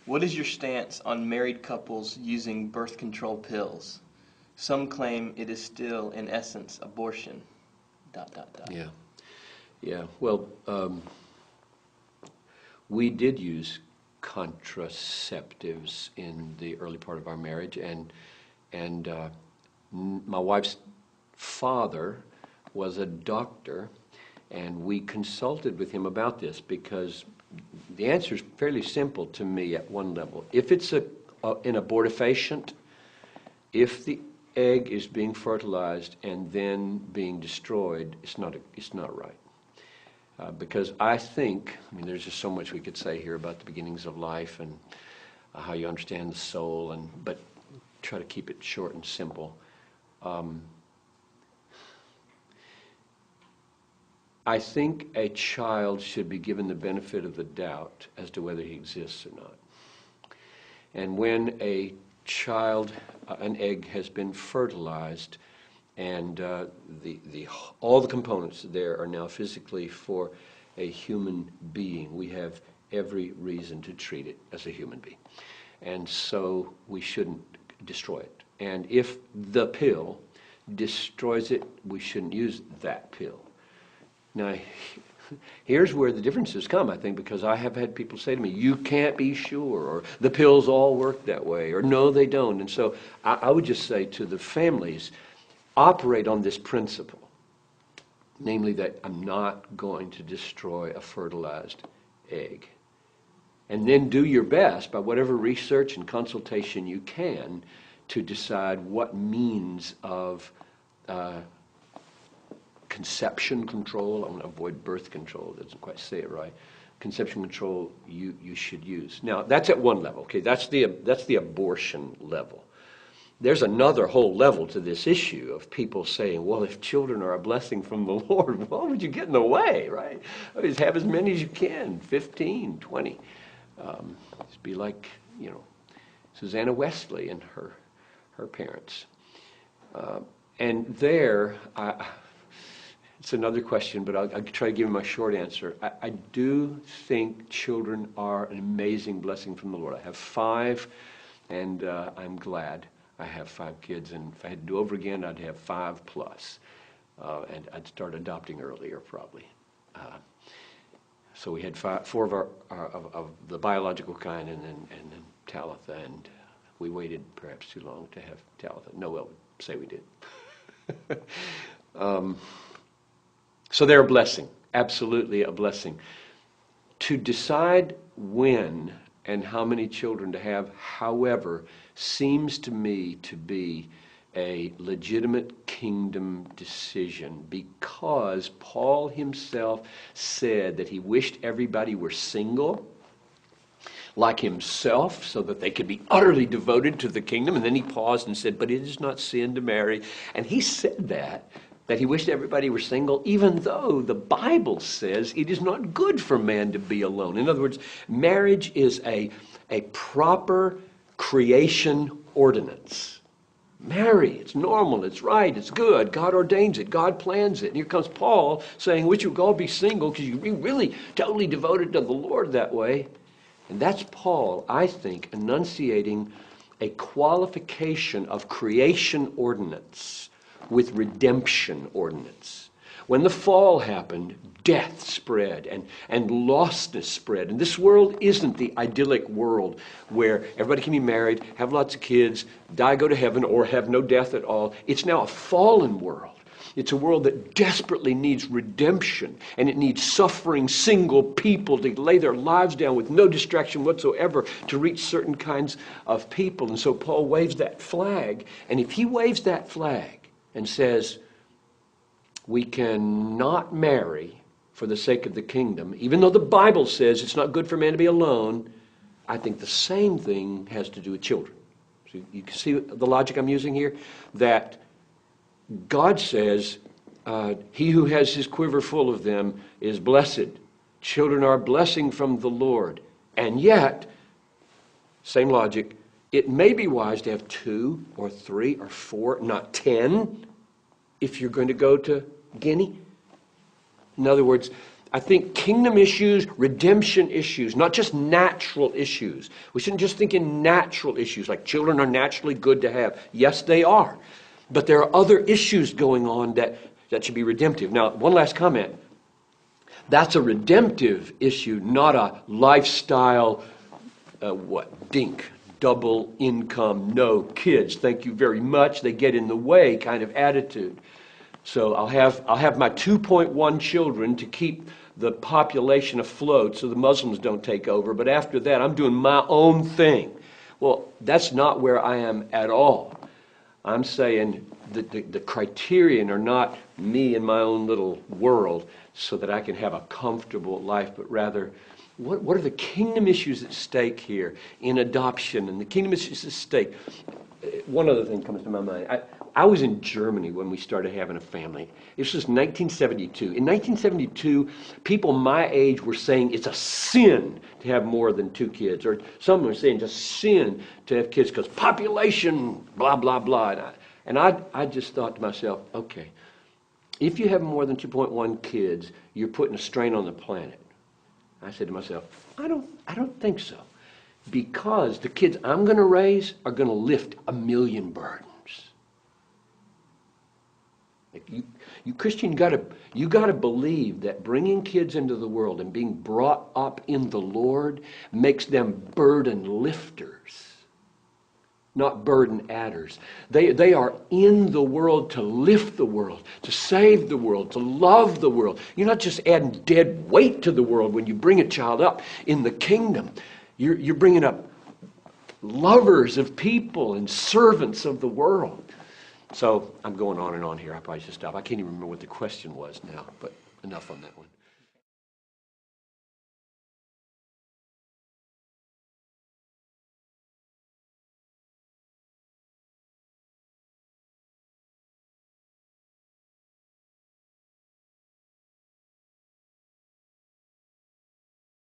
What is your stance on married couples using birth control pills? Some claim it is still, in essence, abortion. ... Yeah. Yeah. Well, we did use contraceptives in the early part of our marriage, and my wife's father was a doctor, and we consulted with him about this because the answer is fairly simple to me at one level. If it's an abortifacient, if the egg is being fertilized and then being destroyed, it's not right. Because I think, there's just so much we could say here about the beginnings of life and how you understand the soul, but try to keep it short and simple. I think a child should be given the benefit of the doubt as to whether he exists or not. And when a child, an egg has been fertilized, and all the components there are now physically for a human being, we have every reason to treat it as a human being. And so we shouldn't destroy it. And if the pill destroys it, we shouldn't use that pill. Now, here's where the differences come, I think, because I have had people say to me, you can't be sure, or the pills all work that way, or no, they don't. And so I would just say to the families, operate on this principle, namely that I'm not going to destroy a fertilized egg. And then do your best, by whatever research and consultation you can, to decide what means of conception control. I want to avoid birth control. It doesn't quite say it right. Conception control you should use. Now, that's at one level. Okay, that's the abortion level. There's another whole level to this issue of people saying, well, if children are a blessing from the Lord, why would you get in the way, right? Just have as many as you can, 15, 20. Just be like, Susanna Wesley and her parents. And there, it's another question, but I'll try to give you my short answer. I do think children are an amazing blessing from the Lord. I have 5, and I'm glad I have 5 kids. And if I had to do over again, I'd have 5 plus. And I'd start adopting earlier, probably. So we had 4 of the biological kind, and then Talitha, and we waited perhaps too long to have Talitha. Noel would say we did. So they're a blessing, absolutely a blessing. To decide when and how many children to have, however, seems to me to be a legitimate kingdom decision, because Paul himself said that he wished everybody were single like himself, so that they could be utterly devoted to the kingdom. And then he paused and said, but it is not sin to marry. And he said that he wished everybody were single, even though the Bible says it is not good for man to be alone. In other words, marriage is a proper creation ordinance. Marry, it's normal, it's right, it's good. God ordains it, God plans it. And here comes Paul saying, wish you would all be single because you'd be really totally devoted to the Lord that way. And that's Paul, I think, enunciating a qualification of creation ordinance with redemption ordinance. When the fall happened, death spread and lostness spread. And this world isn't the idyllic world where everybody can be married, have lots of kids, die, go to heaven, or have no death at all. It's now a fallen world. It's a world that desperately needs redemption, and it needs suffering single people to lay their lives down with no distraction whatsoever to reach certain kinds of people. And so Paul waves that flag, and if he waves that flag and says, we cannot marry for the sake of the kingdom, even though the Bible says it's not good for man to be alone, I think the same thing has to do with children. So you can see the logic I'm using here? That God says, he who has his quiver full of them is blessed. Children are a blessing from the Lord. And yet, same logic, it may be wise to have 2 or 3 or 4, not 10, if you're going to go to Guinea. In other words, I think kingdom issues, redemption issues, not just natural issues. We shouldn't just think in natural issues, like children are naturally good to have. Yes, they are. But there are other issues going on that should be redemptive. Now, one last comment. That's a redemptive issue, not a lifestyle, dink, double income, no kids, thank you very much, they get in the way kind of attitude. So I'll have my 2.1 children to keep the population afloat so the Muslims don't take over, but after that I'm doing my own thing. Well, that's not where I am at all. I'm saying that the criterion are not me and my own little world so that I can have a comfortable life, but rather what are the kingdom issues at stake here in adoption and the kingdom issues at stake. One other thing comes to my mind. I was in Germany when we started having a family. This was 1972. In 1972, people my age were saying it's a sin to have more than 2 kids. Or some were saying it's a sin to have kids because population, blah, blah, blah. And I just thought to myself, okay, if you have more than 2.1 kids, you're putting a strain on the planet. I said to myself, I don't think so. Because the kids I'm going to raise are going to lift 1 million burdens. Like you Christian, you got to believe that bringing kids into the world and being brought up in the Lord makes them burden lifters, not burden adders. They are in the world to lift the world, to save the world, to love the world. You're not just adding dead weight to the world when you bring a child up in the kingdom. You're bringing up lovers of people and servants of the world. So I'm going on and on here. I probably should stop. I can't even remember what the question was now, but enough on that one.